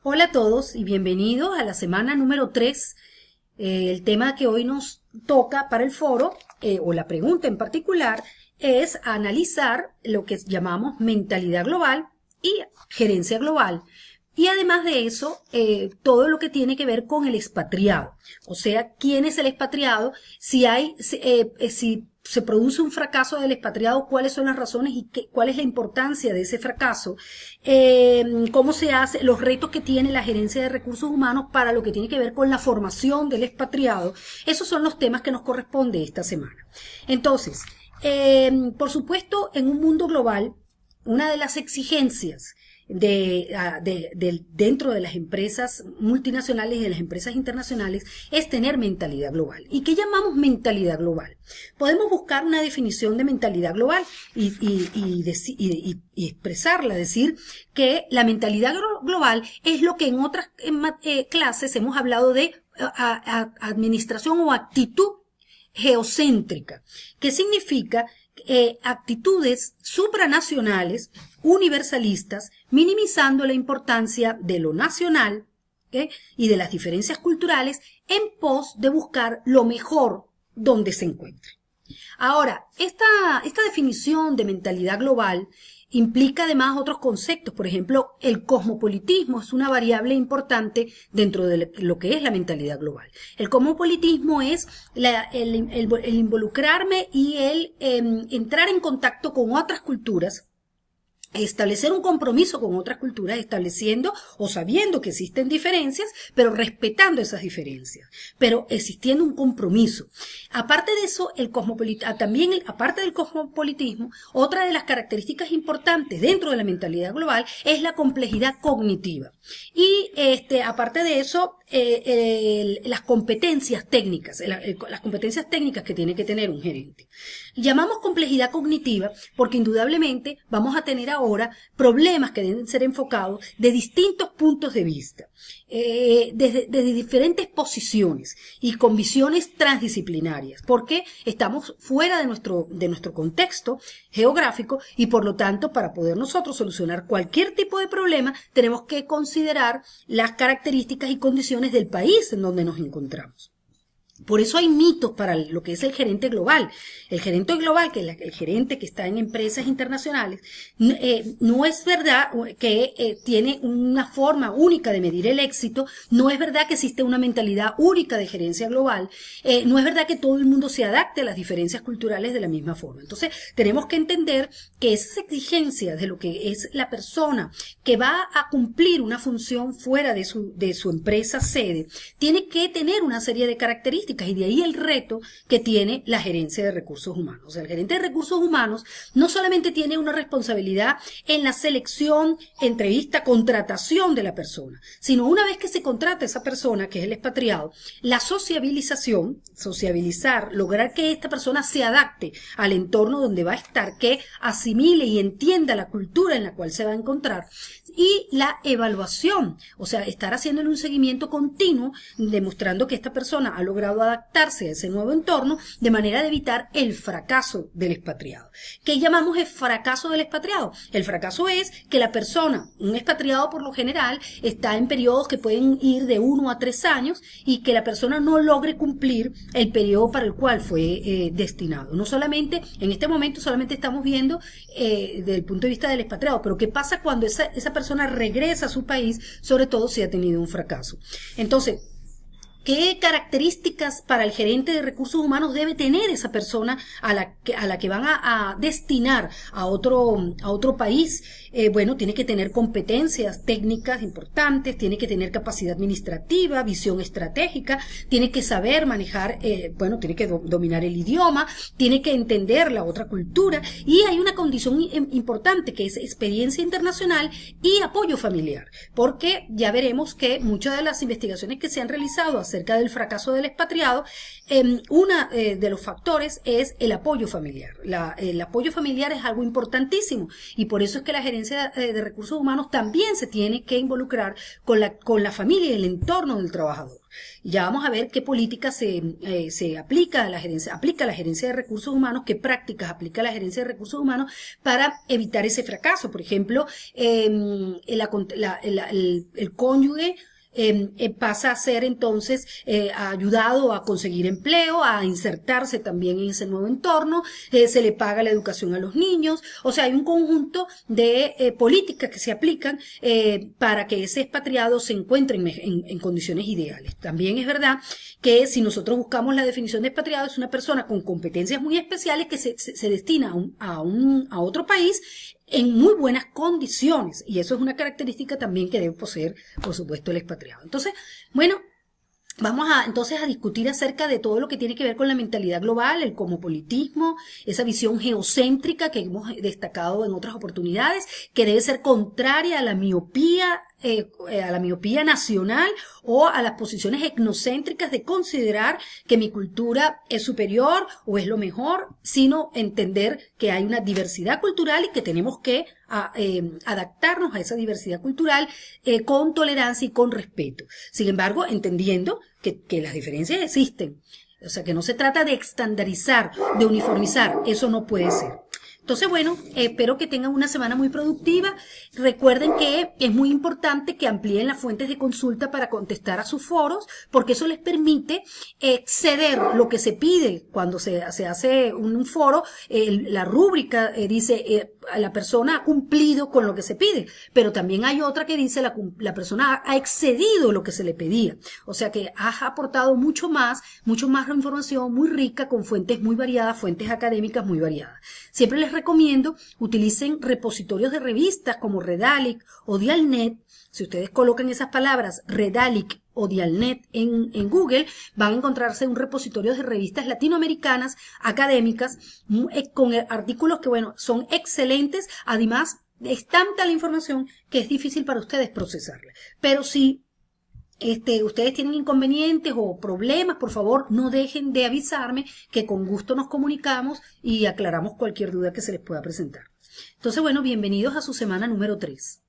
Hola a todos y bienvenidos a la semana número 3. El tema que hoy nos toca para el foro, o la pregunta en particular, es analizar lo que llamamos mentalidad global y gerencia global. Y además de eso, todo lo que tiene que ver con el expatriado. O sea, ¿quién es el expatriado? Si se produce un fracaso del expatriado, cuáles son las razones y cuál es la importancia de ese fracaso, cómo se hace, los retos que tiene la gerencia de recursos humanos para lo que tiene que ver con la formación del expatriado. Esos son los temas que nos corresponde esta semana. Entonces, por supuesto, en un mundo global, una de las exigencias dentro de las empresas multinacionales y de las empresas internacionales es tener mentalidad global. ¿Y qué llamamos mentalidad global? Podemos buscar una definición de mentalidad global y expresarla, decir que la mentalidad global es lo que en otras clases hemos hablado de administración o actitud geocéntrica, que significa actitudes supranacionales, universalistas, minimizando la importancia de lo nacional y de las diferencias culturales en pos de buscar lo mejor donde se encuentre. Ahora, esta definición de mentalidad global implica además otros conceptos. Por ejemplo, el cosmopolitismo es una variable importante dentro de lo que es la mentalidad global. El cosmopolitismo es el involucrarme y el entrar en contacto con otras culturas, establecer un compromiso con otras culturas, estableciendo o sabiendo que existen diferencias, pero respetando esas diferencias, pero existiendo un compromiso. Aparte de eso, aparte del cosmopolitismo, otra de las características importantes dentro de la mentalidad global es la complejidad cognitiva. Y aparte de eso, las competencias técnicas, las competencias técnicas que tiene que tener un gerente. Llamamos complejidad cognitiva porque indudablemente vamos a tener ahora problemas que deben ser enfocados de distintos puntos de vista, desde diferentes posiciones y con visiones transdisciplinarias, porque estamos fuera de nuestro contexto geográfico y por lo tanto para poder nosotros solucionar cualquier tipo de problema tenemos que considerar las características y condiciones del país en donde nos encontramos. Por eso hay mitos para lo que es el gerente global. El gerente global, que es el gerente que está en empresas internacionales, no es verdad que tiene una forma única de medir el éxito, no es verdad que existe una mentalidad única de gerencia global, no es verdad que todo el mundo se adapte a las diferencias culturales de la misma forma. Entonces, tenemos que entender que esas exigencias de lo que es la persona que va a cumplir una función fuera de su empresa sede, tiene que tener una serie de características. Y de ahí el reto que tiene la gerencia de recursos humanos. O sea, el gerente de recursos humanos no solamente tiene una responsabilidad en la selección, entrevista, contratación de la persona, sino una vez que se contrata a esa persona, que es el expatriado, la sociabilizar, lograr que esta persona se adapte al entorno donde va a estar, que asimile y entienda la cultura en la cual se va a encontrar, y la evaluación, o sea, estar haciéndole un seguimiento continuo, demostrando que esta persona ha logrado adaptarse a ese nuevo entorno de manera de evitar el fracaso del expatriado. ¿Qué llamamos el fracaso del expatriado? El fracaso es que la persona, un expatriado por lo general, está en periodos que pueden ir de 1 a 3 años y que la persona no logre cumplir el periodo para el cual fue destinado. No solamente, en este momento solamente estamos viendo desde el punto de vista del expatriado, pero ¿qué pasa cuando esa persona regresa a su país, sobre todo si ha tenido un fracaso? Entonces, ¿qué características para el gerente de recursos humanos debe tener esa persona a la que van a destinar a otro país? Bueno, tiene que tener competencias técnicas importantes, tiene que tener capacidad administrativa, visión estratégica, tiene que saber manejar, tiene que dominar el idioma, tiene que entender la otra cultura, y hay una condición importante que es experiencia internacional y apoyo familiar, porque ya veremos que muchas de las investigaciones que se han realizado acerca del fracaso del expatriado, uno de los factores es el apoyo familiar. El apoyo familiar es algo importantísimo y por eso es que la gerencia de recursos humanos también se tiene que involucrar con la familia y el entorno del trabajador. Y ya vamos a ver qué políticas se aplica a la gerencia de recursos humanos, qué prácticas aplica la gerencia de recursos humanos para evitar ese fracaso. Por ejemplo, el cónyuge pasa a ser entonces ayudado a conseguir empleo, a insertarse también en ese nuevo entorno, se le paga la educación a los niños, o sea, hay un conjunto de políticas que se aplican para que ese expatriado se encuentre en condiciones ideales. También es verdad que si nosotros buscamos la definición de expatriado, es una persona con competencias muy especiales que se destina a otro país en muy buenas condiciones, y eso es una característica también que debe poseer, por supuesto, el expatriado. Entonces, bueno, vamos entonces a discutir acerca de todo lo que tiene que ver con la mentalidad global, el cosmopolitismo, esa visión geocéntrica que hemos destacado en otras oportunidades, que debe ser contraria a la miopía nacional o a las posiciones etnocéntricas de considerar que mi cultura es superior o es lo mejor, sino entender que hay una diversidad cultural y que tenemos que adaptarnos a esa diversidad cultural con tolerancia y con respeto. Sin embargo, entendiendo que las diferencias existen. O sea, que no se trata de estandarizar, de uniformizar. Eso no puede ser. Entonces, bueno, espero que tengan una semana muy productiva. Recuerden que es muy importante que amplíen las fuentes de consulta para contestar a sus foros, porque eso les permite exceder lo que se pide cuando se hace un foro. La rúbrica dice la persona ha cumplido con lo que se pide, pero también hay otra que dice la persona ha excedido lo que se le pedía. O sea que has aportado mucho más información muy rica con fuentes muy variadas, fuentes académicas muy variadas. Siempre les recomiendo utilicen repositorios de revistas como Redalic o Dialnet. Si ustedes colocan esas palabras Redalic o Dialnet en Google, van a encontrarse un repositorio de revistas latinoamericanas académicas con artículos que, bueno, son excelentes. Además, es tanta la información que es difícil para ustedes procesarla. Pero si ustedes tienen inconvenientes o problemas, por favor, no dejen de avisarme, que con gusto nos comunicamos y aclaramos cualquier duda que se les pueda presentar. Entonces, bueno, bienvenidos a su semana número 3.